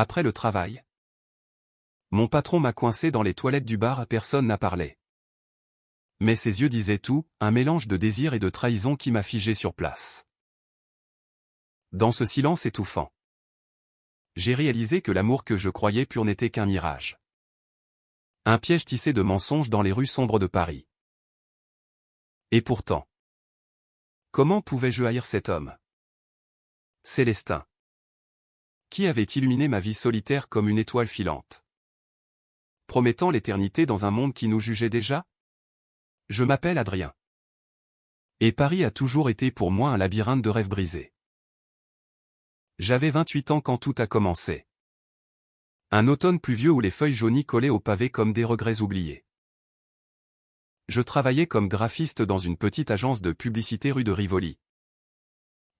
Après le travail. Mon patron m'a coincé dans les toilettes du bar, personne n'a parlé. Mais ses yeux disaient tout, un mélange de désir et de trahison qui m'a figé sur place. Dans ce silence étouffant, j'ai réalisé que l'amour que je croyais pur n'était qu'un mirage. Un piège tissé de mensonges dans les rues sombres de Paris. Et pourtant, comment pouvais-je haïr cet homme? Célestin. Qui avait illuminé ma vie solitaire comme une étoile filante, promettant l'éternité dans un monde qui nous jugeait déjà? Je m'appelle Adrien. Et Paris a toujours été pour moi un labyrinthe de rêves brisés. J'avais 28 ans quand tout a commencé. Un automne pluvieux où les feuilles jaunies collaient au pavé comme des regrets oubliés. Je travaillais comme graphiste dans une petite agence de publicité rue de Rivoli.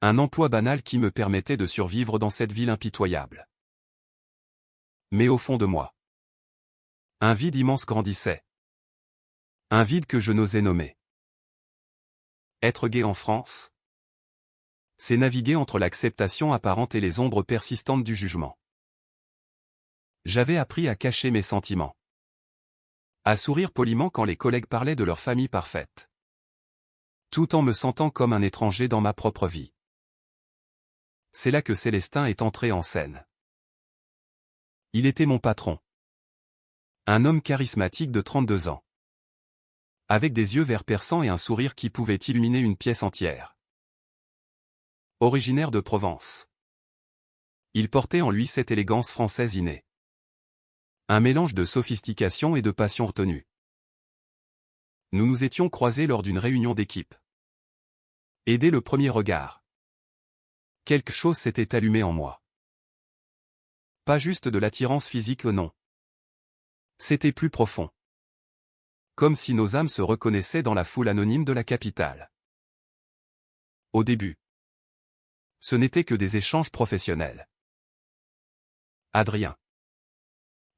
Un emploi banal qui me permettait de survivre dans cette ville impitoyable. Mais au fond de moi, un vide immense grandissait. Un vide que je n'osais nommer. Être gay en France, c'est naviguer entre l'acceptation apparente et les ombres persistantes du jugement. J'avais appris à cacher mes sentiments. À sourire poliment quand les collègues parlaient de leur famille parfaite. Tout en me sentant comme un étranger dans ma propre vie. C'est là que Célestin est entré en scène. Il était mon patron. Un homme charismatique de 32 ans. Avec des yeux verts perçants et un sourire qui pouvait illuminer une pièce entière. Originaire de Provence. Il portait en lui cette élégance française innée. Un mélange de sophistication et de passion retenue. Nous nous étions croisés lors d'une réunion d'équipe. Et dès le premier regard, quelque chose s'était allumé en moi. Pas juste de l'attirance physique, non. C'était plus profond. Comme si nos âmes se reconnaissaient dans la foule anonyme de la capitale. Au début, ce n'était que des échanges professionnels. Adrien.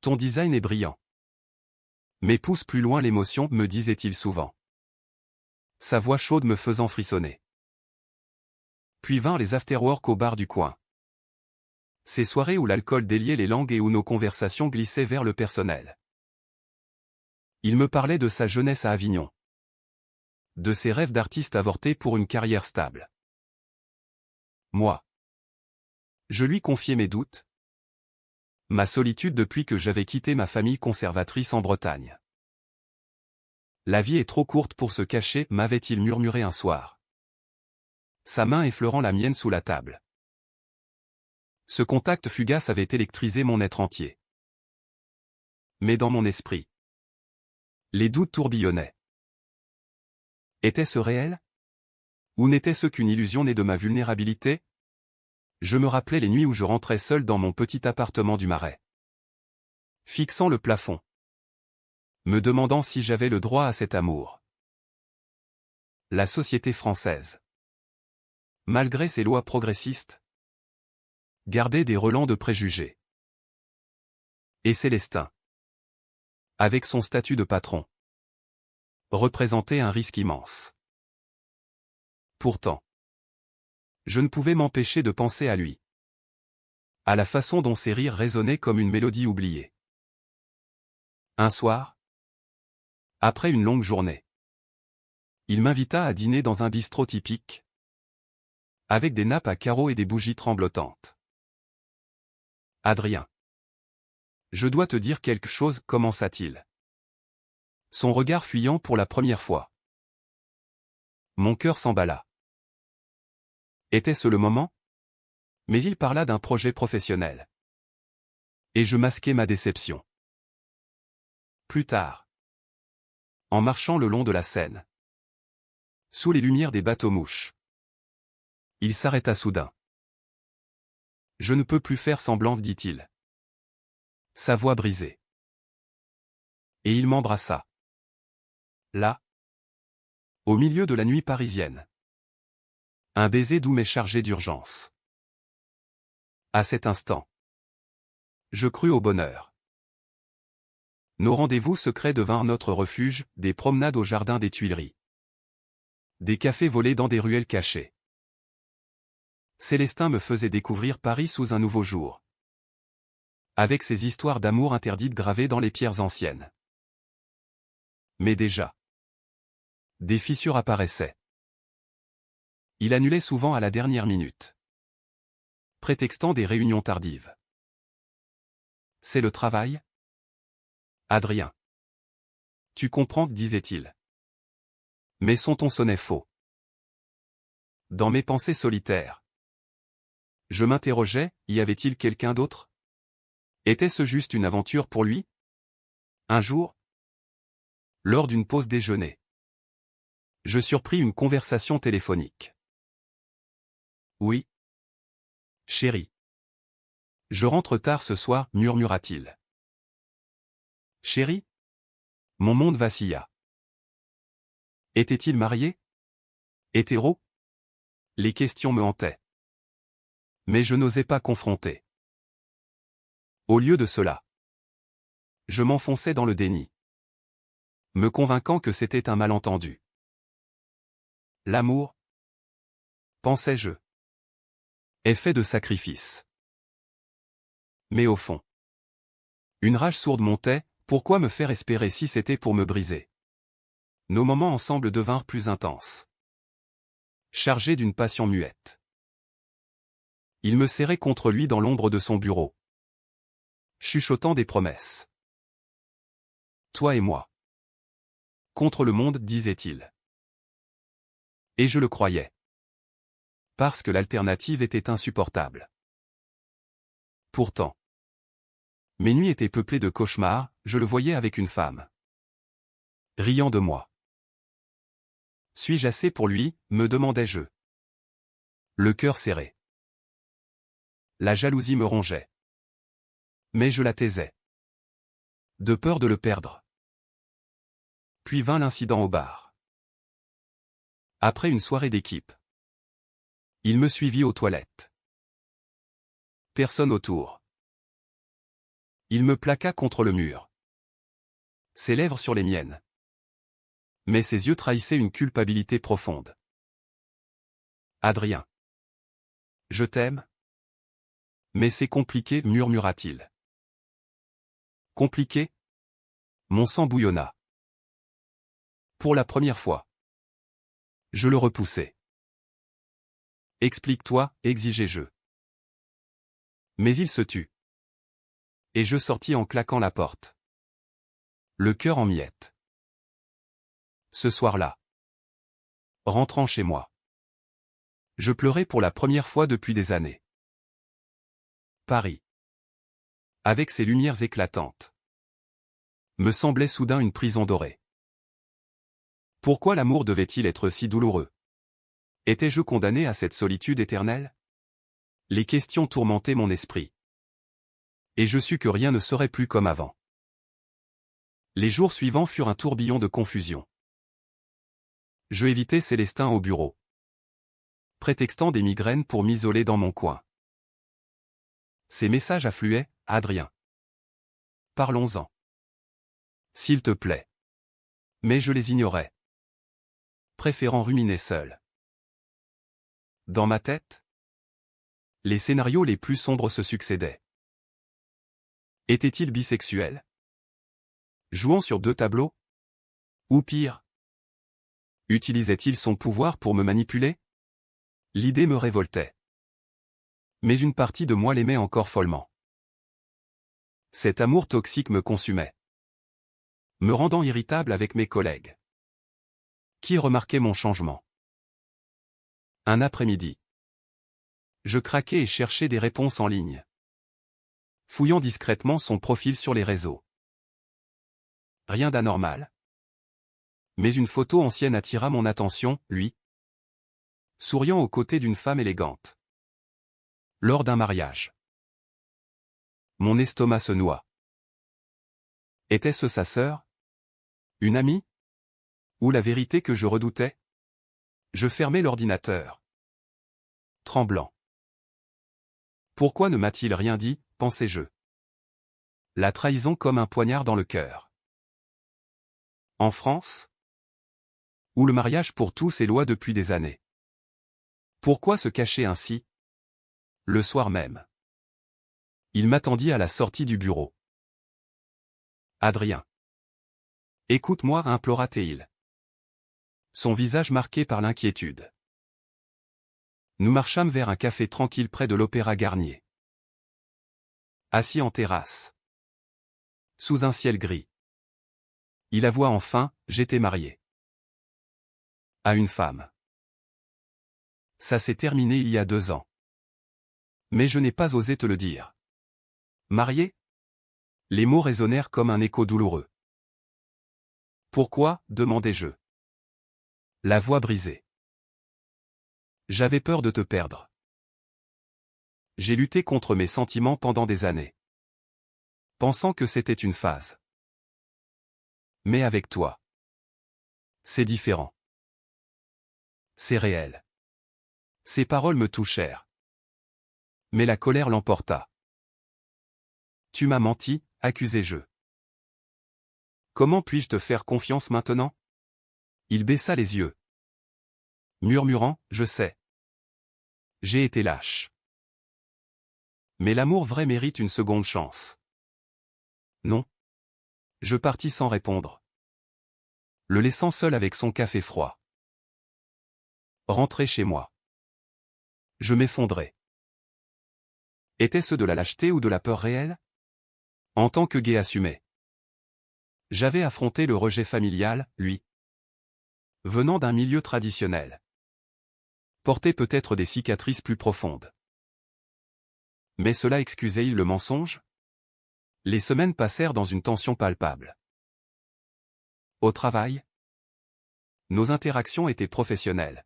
Ton design est brillant. Mais pousse plus loin l'émotion, me disait-il souvent. Sa voix chaude me faisant frissonner. Puis vinrent les afterworks au bar du coin. Ces soirées où l'alcool déliait les langues et où nos conversations glissaient vers le personnel. Il me parlait de sa jeunesse à Avignon. De ses rêves d'artiste avorté pour une carrière stable. Moi. Je lui confiais mes doutes. Ma solitude depuis que j'avais quitté ma famille conservatrice en Bretagne. La vie est trop courte pour se cacher, m'avait-il murmuré un soir. Sa main effleurant la mienne sous la table. Ce contact fugace avait électrisé mon être entier. Mais dans mon esprit, les doutes tourbillonnaient. Était-ce réel? Ou n'était-ce qu'une illusion née de ma vulnérabilité? Je me rappelais les nuits où je rentrais seul dans mon petit appartement du Marais. Fixant le plafond. Me demandant si j'avais le droit à cet amour. La société française, malgré ses lois progressistes, gardait des relents de préjugés. Et Célestin, avec son statut de patron, représentait un risque immense. Pourtant, je ne pouvais m'empêcher de penser à lui. À la façon dont ses rires résonnaient comme une mélodie oubliée. Un soir, après une longue journée, il m'invita à dîner dans un bistrot typique, avec des nappes à carreaux et des bougies tremblotantes. Adrien. Je dois te dire quelque chose, commença-t-il. Son regard fuyant pour la première fois. Mon cœur s'emballa. Était-ce le moment? Mais il parla d'un projet professionnel. Et je masquai ma déception. Plus tard. En marchant le long de la Seine. Sous les lumières des bateaux-mouches. Il s'arrêta soudain. Je ne peux plus faire semblant, dit-il. Sa voix brisée. Et il m'embrassa. Là. Au milieu de la nuit parisienne. Un baiser doux mais chargé d'urgence. À cet instant, je crus au bonheur. Nos rendez-vous secrets devinrent notre refuge, des promenades au jardin des Tuileries. Des cafés volés dans des ruelles cachées. Célestin me faisait découvrir Paris sous un nouveau jour. avec ses histoires d'amour interdites gravées dans les pierres anciennes. Mais déjà, des fissures apparaissaient. Il annulait souvent à la dernière minute, prétextant des réunions tardives. C'est le travail? Adrien. Tu comprends, disait-il. Mais son ton sonnait faux. Dans mes pensées solitaires, je m'interrogeais, y avait-il quelqu'un d'autre? Était-ce juste une aventure pour lui? Un jour, lors d'une pause déjeuner, je surpris une conversation téléphonique. Oui. Chérie. Je rentre tard ce soir, murmura-t-il. Chérie? Mon monde vacilla. Était-il marié? Hétéro? Les questions me hantaient. Mais je n'osais pas confronter. Au lieu de cela, je m'enfonçais dans le déni, me convainquant que c'était un malentendu. L'amour, pensais-je, est fait de sacrifices. Mais au fond, une rage sourde montait, pourquoi me faire espérer si c'était pour me briser? Nos moments ensemble devinrent plus intenses, chargés d'une passion muette. Il me serrait contre lui dans l'ombre de son bureau, chuchotant des promesses. Toi et moi. Contre le monde, disait-il. Et je le croyais. Parce que l'alternative était insupportable. Pourtant, mes nuits étaient peuplées de cauchemars, je le voyais avec une femme. Riant de moi. Suis-je assez pour lui, me demandais-je. Le cœur serré. La jalousie me rongeait. Mais je la taisais. De peur de le perdre. Puis vint l'incident au bar. Après une soirée d'équipe, il me suivit aux toilettes. Personne autour. Il me plaqua contre le mur. Ses lèvres sur les miennes. Mais ses yeux trahissaient une culpabilité profonde. Adrien. Je t'aime. Mais c'est compliqué, murmura-t-il. Compliqué? Mon sang bouillonna. Pour la première fois. Je le repoussai. Explique-toi, exigeai-je. Mais il se tut. Et je sortis en claquant la porte. Le cœur en miettes. Ce soir-là, rentrant chez moi, je pleurais pour la première fois depuis des années. Paris, avec ses lumières éclatantes, me semblait soudain une prison dorée. Pourquoi l'amour devait-il être si douloureux? Étais-je condamné à cette solitude éternelle? Les questions tourmentaient mon esprit. Et je sus que rien ne serait plus comme avant. Les jours suivants furent un tourbillon de confusion. Je évitais Célestin au bureau, prétextant des migraines pour m'isoler dans mon coin. Ces messages affluaient, Adrien. Parlons-en. S'il te plaît. Mais je les ignorais, préférant ruminer seul. Dans ma tête, les scénarios les plus sombres se succédaient. Était-il bisexuel? Jouant sur deux tableaux? Ou pire? Utilisait-il son pouvoir pour me manipuler? L'idée me révoltait. Mais une partie de moi l'aimait encore follement. Cet amour toxique me consumait, me rendant irritable avec mes collègues, qui remarquaient mon changement. Un après-midi, je craquais et cherchais des réponses en ligne, fouillant discrètement son profil sur les réseaux. Rien d'anormal. Mais une photo ancienne attira mon attention, lui, souriant aux côtés d'une femme élégante, lors d'un mariage. Mon estomac se noua. Était-ce sa sœur? Une amie? Ou la vérité que je redoutais? Je fermai l'ordinateur, tremblant. Pourquoi ne m'a-t-il rien dit, pensais-je. La trahison comme un poignard dans le cœur. En France, où le mariage pour tous est loi depuis des années. Pourquoi se cacher ainsi? Le soir même, Il m'attendit à la sortie du bureau. Adrien. Écoute-moi, implora Théil. Son visage marqué par l'inquiétude. Nous marchâmes vers un café tranquille près de l'Opéra Garnier. Assis en terrasse. Sous un ciel gris. Il avoua enfin, j'étais marié. À une femme. Ça s'est terminé il y a 2 ans. Mais je n'ai pas osé te le dire. Marié? Les mots résonnèrent comme un écho douloureux. Pourquoi? Demandai-je. La voix brisée. J'avais peur de te perdre. J'ai lutté contre mes sentiments pendant des années. Pensant que c'était une phase. Mais avec toi. C'est différent. C'est réel. Ces paroles me touchèrent. Mais la colère l'emporta. Tu m'as menti, accusai-je. Comment puis-je te faire confiance maintenant? Il baissa les yeux. Murmurant, je sais. J'ai été lâche. Mais l'amour vrai mérite une seconde chance. Non. Je partis sans répondre. Le laissant seul avec son café froid. Rentrer chez moi. Je m'effondrais. Était-ce de la lâcheté ou de la peur réelle? En tant que gay assumé. J'avais affronté le rejet familial, lui. Venant d'un milieu traditionnel. Portait peut-être des cicatrices plus profondes. Mais cela excusait-il le mensonge? Les semaines passèrent dans une tension palpable. Au travail, nos interactions étaient professionnelles,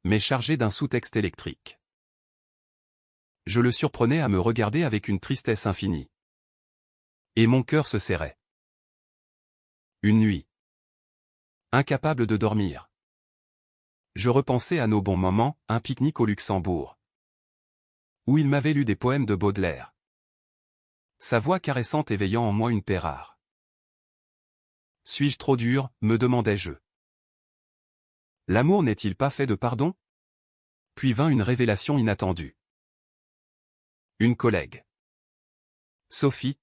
mais chargées d'un sous-texte électrique. Je le surprenais à me regarder avec une tristesse infinie. Et mon cœur se serrait. Une nuit. Incapable de dormir. Je repensais à nos bons moments, un pique-nique au Luxembourg. Où il m'avait lu des poèmes de Baudelaire. Sa voix caressante éveillant en moi une paix rare. Suis-je trop dur, me demandais-je. L'amour n'est-il pas fait de pardon? Puis vint une révélation inattendue. Une collègue. Sophie.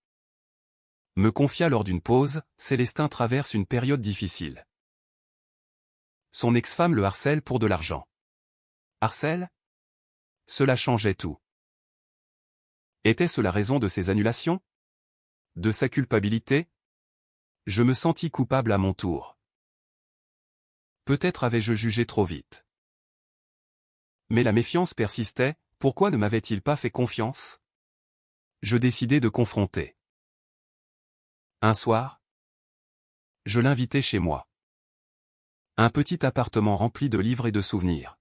Me confia lors d'une pause, Célestin traverse une période difficile. Son ex-femme le harcèle pour de l'argent. Harcèle? Cela changeait tout. Était-ce la raison de ses annulations? De sa culpabilité? Je me sentis coupable à mon tour. Peut-être avais-je jugé trop vite. Mais la méfiance persistait, pourquoi ne m'avait-il pas fait confiance? Je décidai de confronter. Un soir, je l'invitai chez moi. Un petit appartement rempli de livres et de souvenirs.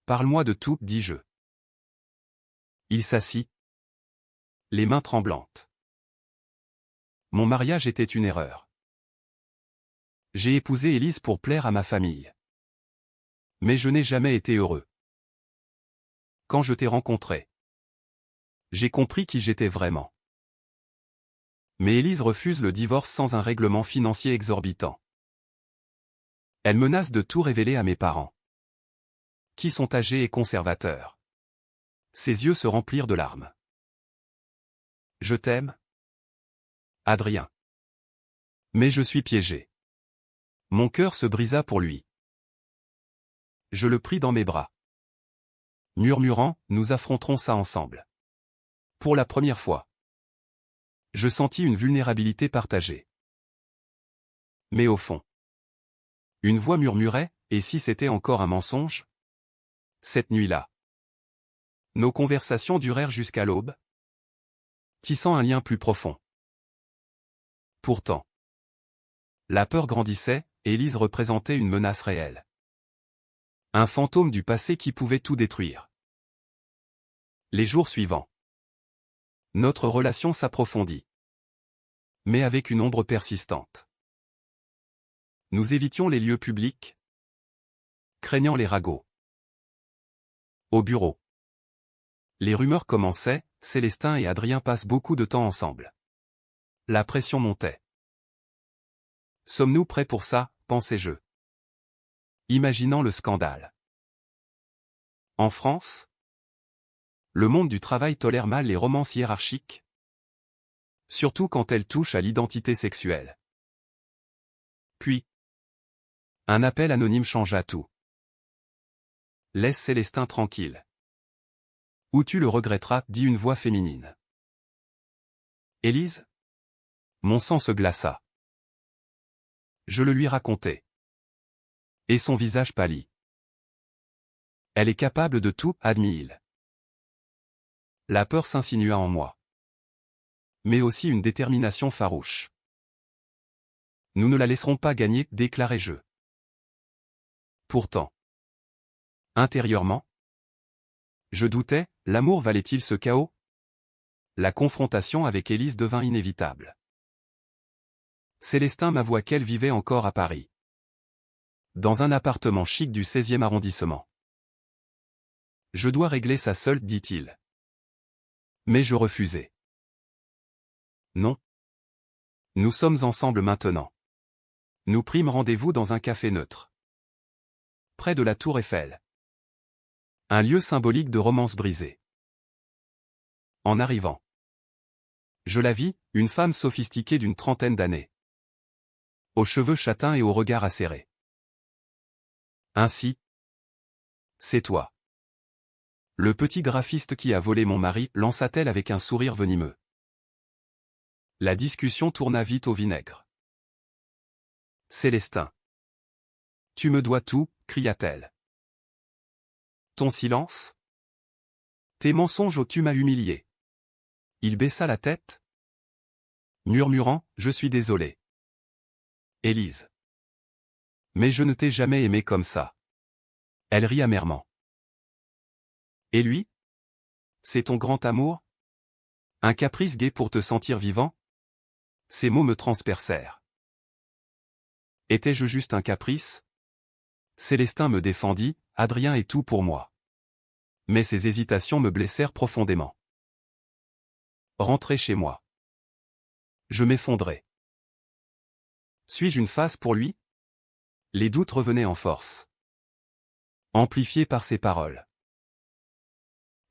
Parle-moi de tout, dis-je. Il s'assit, les mains tremblantes. Mon mariage était une erreur. J'ai épousé Élise pour plaire à ma famille. Mais je n'ai jamais été heureux. Quand je t'ai rencontré, j'ai compris qui j'étais vraiment. Mais Élise refuse le divorce sans un règlement financier exorbitant. Elle menace de tout révéler à mes parents, qui sont âgés et conservateurs. Ses yeux se remplirent de larmes. Je t'aime, Adrien. Mais je suis piégé. Mon cœur se brisa pour lui. Je le pris dans mes bras. Murmurant, nous affronterons ça ensemble. Pour la première fois. Je sentis une vulnérabilité partagée. Mais au fond, une voix murmurait, et si c'était encore un mensonge? Cette nuit-là. Nos conversations durèrent jusqu'à l'aube, tissant un lien plus profond. Pourtant, la peur grandissait, et Élise représentait une menace réelle. Un fantôme du passé qui pouvait tout détruire. Les jours suivants, notre relation s'approfondit. Mais avec une ombre persistante. Nous évitions les lieux publics, craignant les ragots. Au bureau. Les rumeurs commençaient, Célestin et Adrien passent beaucoup de temps ensemble. La pression montait. Sommes-nous prêts pour ça, pensais-je. Imaginant le scandale. En France? Le monde du travail tolère mal les romances hiérarchiques, surtout quand elles touchent à l'identité sexuelle. Puis, un appel anonyme changea tout. Laisse Célestin tranquille. Ou tu le regretteras, dit une voix féminine. Élise? Mon sang se glaça. Je le lui racontai. Et son visage pâlit. Elle est capable de tout, admit-il. La peur s'insinua en moi. Mais aussi une détermination farouche. Nous ne la laisserons pas gagner, déclarai-je. Pourtant, intérieurement, je doutais, l'amour valait-il ce chaos? La confrontation avec Élise devint inévitable. Célestin m'avoua qu'elle vivait encore à Paris. Dans un appartement chic du 16e arrondissement. Je dois régler ça seul, dit-il. Mais je refusai. Non. Nous sommes ensemble maintenant. Nous prîmes rendez-vous dans un café neutre. Près de la Tour Eiffel. Un lieu symbolique de romance brisée. En arrivant, je la vis, une femme sophistiquée d'une trentaine d'années. Aux cheveux châtains et au regard acéré. Ainsi. C'est toi. Le petit graphiste qui a volé mon mari, lança-t-elle avec un sourire venimeux. La discussion tourna vite au vinaigre. Célestin. Tu me dois tout, cria-t-elle. Ton silence? Tes mensonges où tu m'as humilié. Il baissa la tête, murmurant, je suis désolé. Élise. Mais je ne t'ai jamais aimé comme ça. Elle rit amèrement. Et lui? C'est ton grand amour? Un caprice gai pour te sentir vivant? Ces mots me transpercèrent. Étais-je juste un caprice? Célestin me défendit, Adrien est tout pour moi. Mais ses hésitations me blessèrent profondément. Rentrer chez moi. Je m'effondrais. Suis-je une face pour lui? Les doutes revenaient en force. Amplifiés par ses paroles.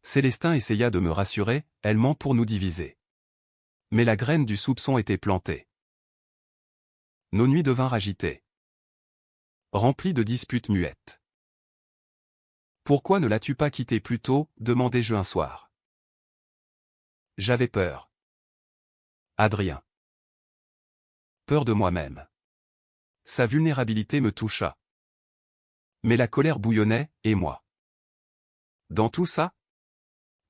Célestin essaya de me rassurer, elle ment pour nous diviser. Mais la graine du soupçon était plantée. Nos nuits devinrent agitées. Remplies de disputes muettes. Pourquoi ne l'as-tu pas quitté plus tôt, demandai-je un soir. J'avais peur. Adrien. Peur de moi-même. Sa vulnérabilité me toucha. Mais la colère bouillonnait, et moi. Dans tout ça?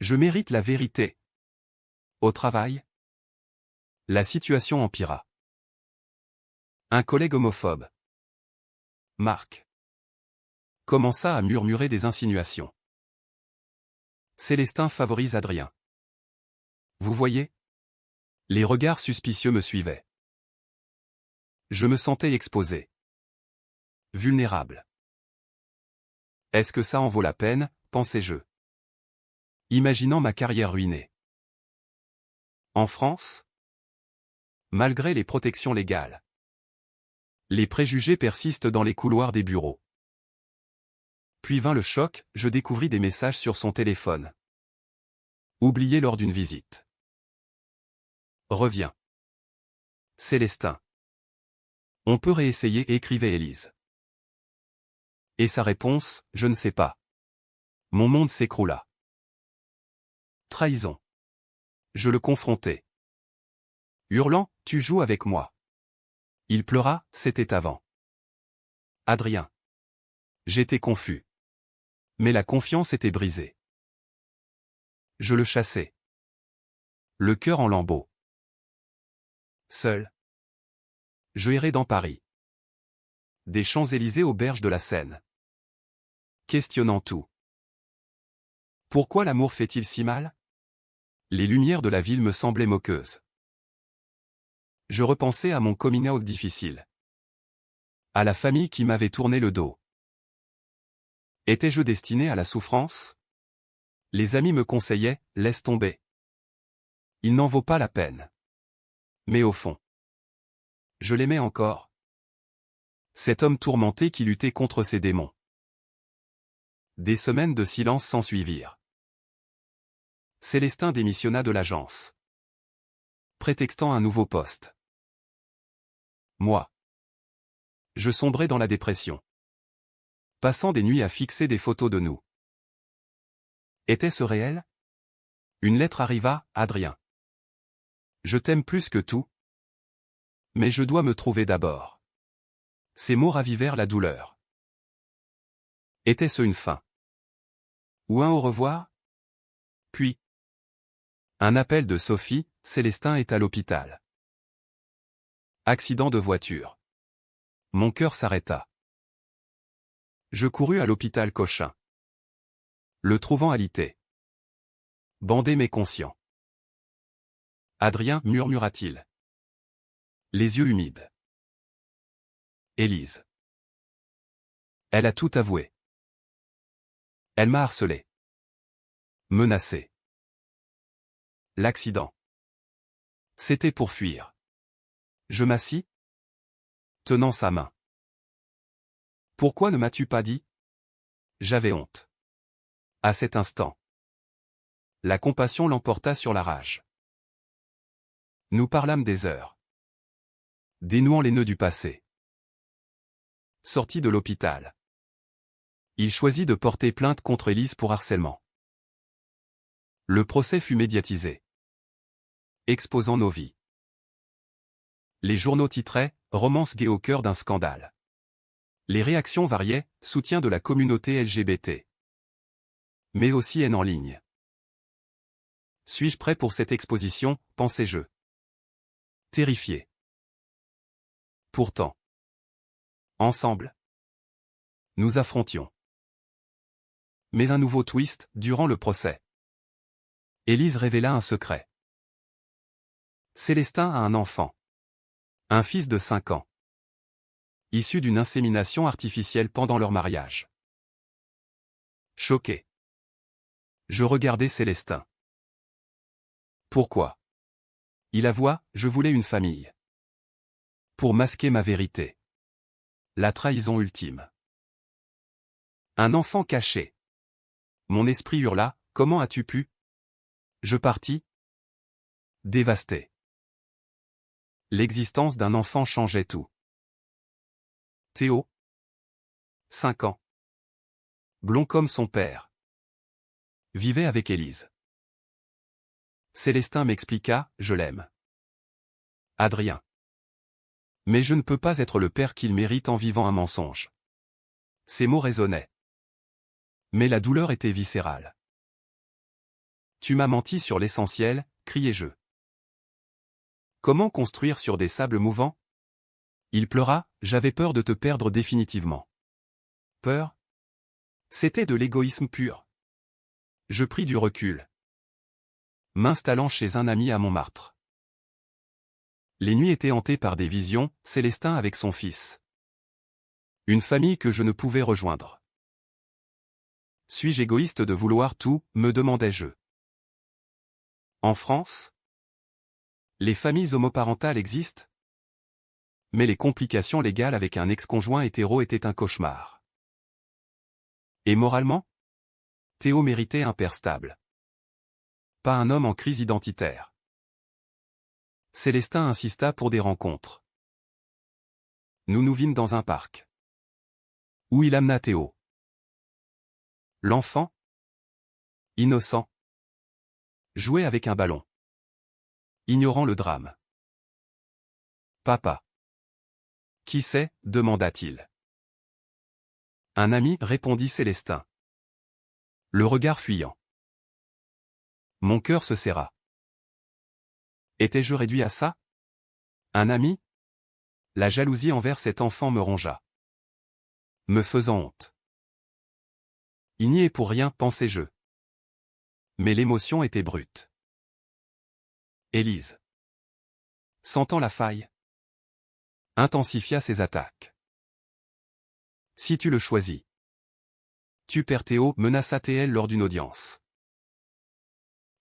Je mérite la vérité. Au travail? La situation empira. Un collègue homophobe, Marc, commença à murmurer des insinuations. Célestin favorise Adrien. Vous voyez? Les regards suspicieux me suivaient. Je me sentais exposé. Vulnérable. Est-ce que ça en vaut la peine, pensais-je. Imaginant ma carrière ruinée. En France? Malgré les protections légales. Les préjugés persistent dans les couloirs des bureaux. Puis vint le choc, je découvris des messages sur son téléphone. Oubliés lors d'une visite. Reviens. Célestin. On peut réessayer, écrivait Élise. Et sa réponse, je ne sais pas. Mon monde s'écroula. Trahison. Je le confrontai. Hurlant, tu joues avec moi. Il pleura, c'était avant. Adrien. J'étais confus. Mais la confiance était brisée. Je le chassai. Le cœur en lambeaux. Seul. Je errais dans Paris. Des Champs-Élysées aux berges de la Seine. Questionnant tout. Pourquoi l'amour fait-il si mal? Les lumières de la ville me semblaient moqueuses. Je repensais à mon coming out difficile. À la famille qui m'avait tourné le dos. Étais-je destiné à la souffrance? Les amis me conseillaient, laisse tomber. Il n'en vaut pas la peine. Mais au fond, je l'aimais encore. Cet homme tourmenté qui luttait contre ses démons. Des semaines de silence s'ensuivirent. Célestin démissionna de l'agence, prétextant un nouveau poste. Moi, je sombrais dans la dépression, passant des nuits à fixer des photos de nous. Était-ce réel? Une lettre arriva, Adrien. Je t'aime plus que tout. Mais je dois me trouver d'abord. Ces mots ravivèrent la douleur. Était-ce une fin? Ou un au revoir? Puis, un appel de Sophie, Célestin est à l'hôpital. Accident de voiture. Mon cœur s'arrêta. Je courus à l'hôpital Cochin. Le trouvant alité. Bandé mais conscient. Adrien, murmura-t-il. Les yeux humides. Élise. Elle a tout avoué. Elle m'a harcelé. Menacé. L'accident. C'était pour fuir. Je m'assis, tenant sa main. Pourquoi ne m'as-tu pas dit? J'avais honte. À cet instant, la compassion l'emporta sur la rage. Nous parlâmes des heures, dénouant les nœuds du passé. Sorti de l'hôpital, il choisit de porter plainte contre Élise pour harcèlement. Le procès fut médiatisé, exposant nos vies. Les journaux titraient « Romance gay au cœur d'un scandale ». Les réactions variaient, soutien de la communauté LGBT. Mais aussi haine en ligne. Suis-je prêt pour cette exposition, pensais-je. Terrifié. Pourtant, ensemble, nous affrontions. Mais un nouveau twist, durant le procès. Élise révéla un secret. Célestin a un enfant. Un fils de 5 ans. Issu d'une insémination artificielle pendant leur mariage. Choqué. Je regardais Célestin. Pourquoi? Il avoua, je voulais une famille. Pour masquer ma vérité. La trahison ultime. Un enfant caché. Mon esprit hurla, comment as-tu pu? Je partis. Dévasté. L'existence d'un enfant changeait tout. Théo. 5 ans. Blond comme son père. Vivait avec Élise. Célestin m'expliqua, je l'aime. Adrien. Mais je ne peux pas être le père qu'il mérite en vivant un mensonge. Ces mots résonnaient. Mais la douleur était viscérale. Tu m'as menti sur l'essentiel, criai-je. Comment construire sur des sables mouvants? Il pleura, j'avais peur de te perdre définitivement. Peur? C'était de l'égoïsme pur. Je pris du recul. M'installant chez un ami à Montmartre. Les nuits étaient hantées par des visions, Célestin avec son fils. Une famille que je ne pouvais rejoindre. Suis-je égoïste de vouloir tout, me demandais-je. En France, les familles homoparentales existent, mais les complications légales avec un ex-conjoint hétéro étaient un cauchemar. Et moralement? Théo méritait un père stable. Pas un homme en crise identitaire. Célestin insista pour des rencontres. Nous nous vîmes dans un parc. Où il amena Théo. L'enfant, innocent, jouait avec un ballon. Ignorant le drame. Papa. Qui c'est? Demanda-t-il. Un ami, répondit Célestin. Le regard fuyant. Mon cœur se serra. Étais-je réduit à ça? Un ami? La jalousie envers cet enfant me rongea. Me faisant honte. Il n'y est pour rien, pensais-je. Mais l'émotion était brute. Élise. Sentant la faille, intensifia ses attaques. Si tu le choisis. Tu perds Théo, menaça-t-elle lors d'une audience.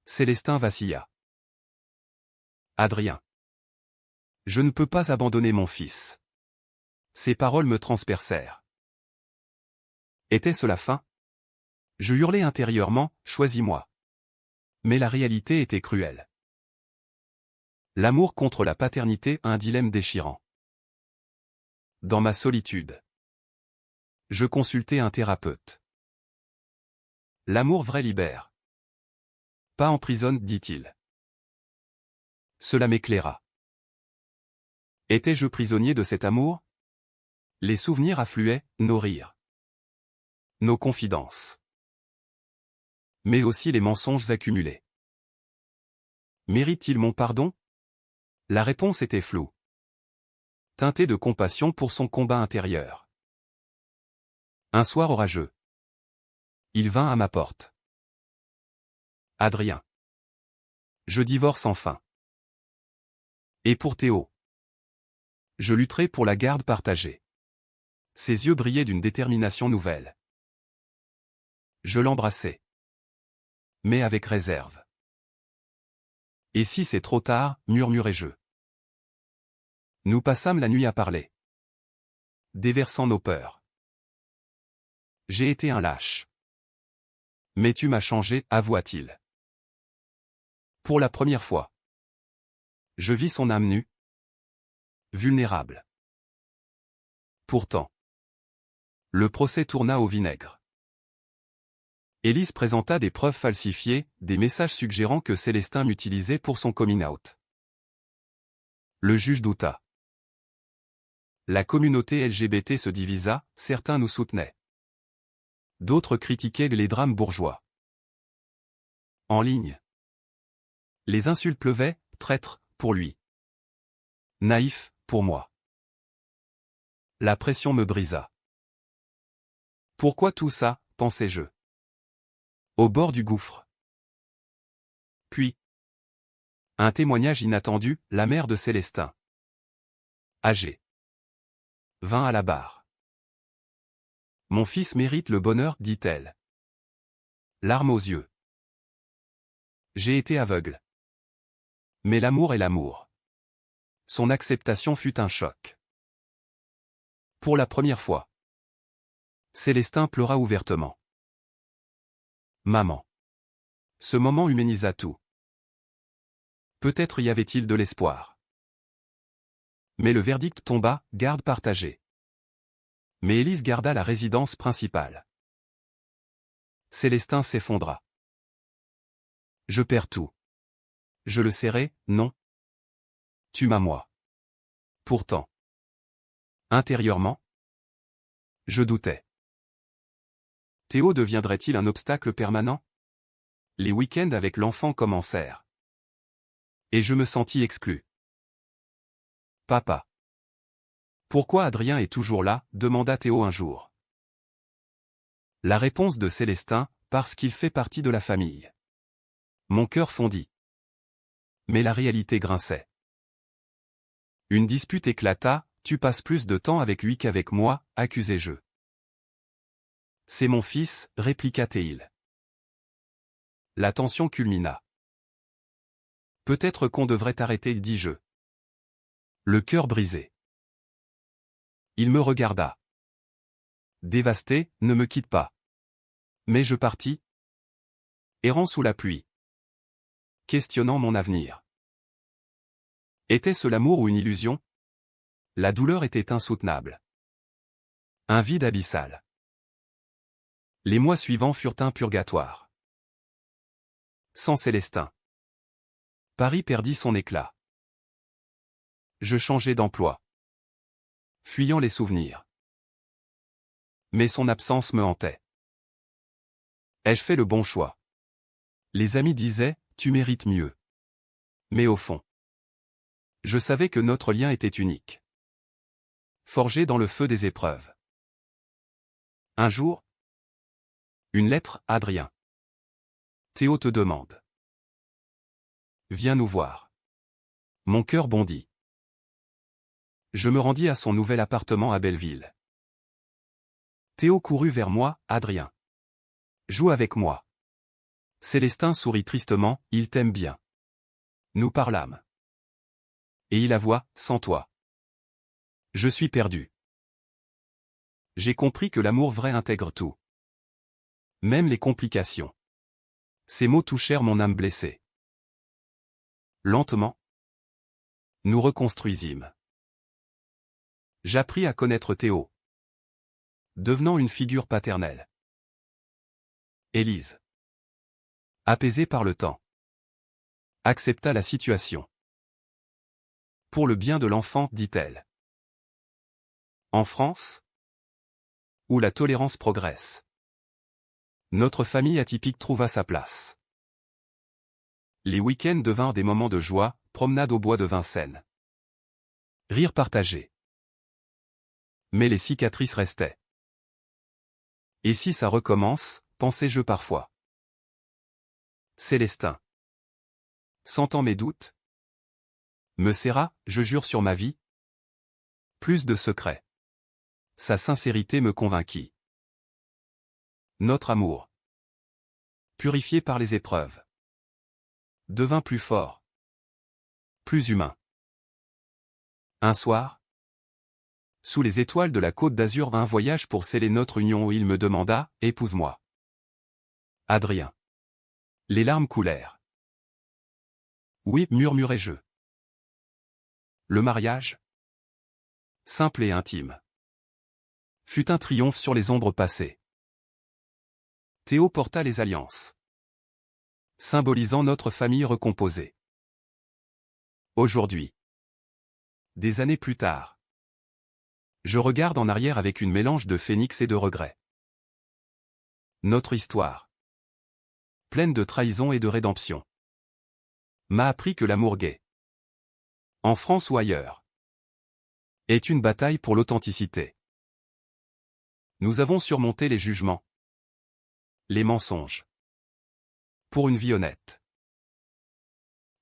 Célestin vacilla. Adrien. Je ne peux pas abandonner mon fils. Ces paroles me transpercèrent. Était-ce la fin? Je hurlai intérieurement, choisis-moi. Mais la réalité était cruelle. L'amour contre la paternité, un dilemme déchirant. Dans ma solitude, je consultais un thérapeute. L'amour vrai libère. Pas emprisonne, dit-il. Cela m'éclaira. Étais-je prisonnier de cet amour? Les souvenirs affluaient, nos rires, nos confidences. Mais aussi les mensonges accumulés. Mérite-t-il mon pardon? La réponse était floue. Teintée de compassion pour son combat intérieur. Un soir orageux. Il vint à ma porte. Adrien. Je divorce enfin. Et pour Théo? Je lutterai pour la garde partagée. Ses yeux brillaient d'une détermination nouvelle. Je l'embrassai. Mais avec réserve. Et si c'est trop tard, murmurai-je. Nous passâmes la nuit à parler. Déversant nos peurs. J'ai été un lâche. Mais tu m'as changé, avoua-t-il. Pour la première fois. Je vis son âme nue. Vulnérable. Pourtant. Le procès tourna au vinaigre. Élise présenta des preuves falsifiées, des messages suggérant que Célestin m'utilisait pour son coming out. Le juge douta. La communauté LGBT se divisa, certains nous soutenaient. D'autres critiquaient les drames bourgeois. En ligne. Les insultes pleuvaient, traître, pour lui. Naïf, pour moi. La pression me brisa. Pourquoi tout ça, pensais-je. Au bord du gouffre. Puis. Un témoignage inattendu, la mère de Célestin. Âgée. Vint à la barre. Mon fils mérite le bonheur, dit-elle. Larmes aux yeux. J'ai été aveugle. Mais l'amour est l'amour. Son acceptation fut un choc. Pour la première fois. Célestin pleura ouvertement. Maman. Ce moment humanisa tout. Peut-être y avait-il de l'espoir. Mais le verdict tomba, garde partagée. Mais Élise garda la résidence principale. Célestin s'effondra. Je perds tout. Je le serrai, non. Tu m'as moi. Pourtant. Intérieurement. Je doutais. Théo deviendrait-il un obstacle permanent? Les week-ends avec l'enfant commencèrent. Et je me sentis exclu. Papa. Pourquoi Adrien est toujours là? Demanda Théo un jour. La réponse de Célestin, parce qu'il fait partie de la famille. Mon cœur fondit. Mais la réalité grinçait. Une dispute éclata, tu passes plus de temps avec lui qu'avec moi, accusai-je. C'est mon fils, répliqua Théil. La tension culmina. Peut-être qu'on devrait arrêter, dis-je. Le cœur brisé. Il me regarda. Dévasté, ne me quitte pas. Mais je partis. Errant sous la pluie. Questionnant mon avenir. Était-ce l'amour ou une illusion? La douleur était insoutenable. Un vide abyssal. Les mois suivants furent un purgatoire. Sans Célestin. Paris perdit son éclat. Je changeai d'emploi. Fuyant les souvenirs. Mais son absence me hantait. Ai-je fait le bon choix? Les amis disaient, tu mérites mieux. Mais au fond, je savais que notre lien était unique. Forgé dans le feu des épreuves. Un jour, une lettre, Adrien. Théo te demande. Viens nous voir. Mon cœur bondit. Je me rendis à son nouvel appartement à Belleville. Théo courut vers moi, Adrien. Joue avec moi. Célestin sourit tristement, il t'aime bien. Nous parlâmes. Et il avoua, sans toi. Je suis perdu. J'ai compris que l'amour vrai intègre tout. Même les complications. Ces mots touchèrent mon âme blessée. Lentement, nous reconstruisîmes. J'appris à connaître Théo, devenant une figure paternelle. Élise, apaisée par le temps, accepta la situation. Pour le bien de l'enfant, dit-elle. En France, où la tolérance progresse, notre famille atypique trouva sa place. Les week-ends devinrent des moments de joie, promenade au bois de Vincennes. Rire partagé. Mais les cicatrices restaient. Et si ça recommence, pensais-je parfois. Célestin, sentant mes doutes, me serra, je jure sur ma vie. Plus de secrets. Sa sincérité me convainquit. Notre amour, purifié par les épreuves, devint plus fort, plus humain. Un soir, sous les étoiles de la Côte d'Azur, un voyage pour sceller notre union où il me demanda « Épouse-moi ». Adrien. Les larmes coulèrent. Oui, murmurai-je. Le mariage, simple et intime, fut un triomphe sur les ombres passées. Théo porta les alliances, symbolisant notre famille recomposée. Aujourd'hui, des années plus tard, je regarde en arrière avec une mélange de phénix et de regret. Notre histoire, pleine de trahison et de rédemption, m'a appris que l'amour gay, en France ou ailleurs, est une bataille pour l'authenticité. Nous avons surmonté les jugements, les mensonges, pour une vie honnête.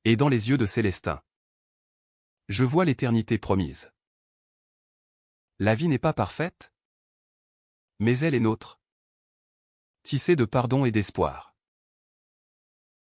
Et dans les yeux de Célestin, je vois l'éternité promise. La vie n'est pas parfaite, mais elle est nôtre, tissée de pardon et d'espoir.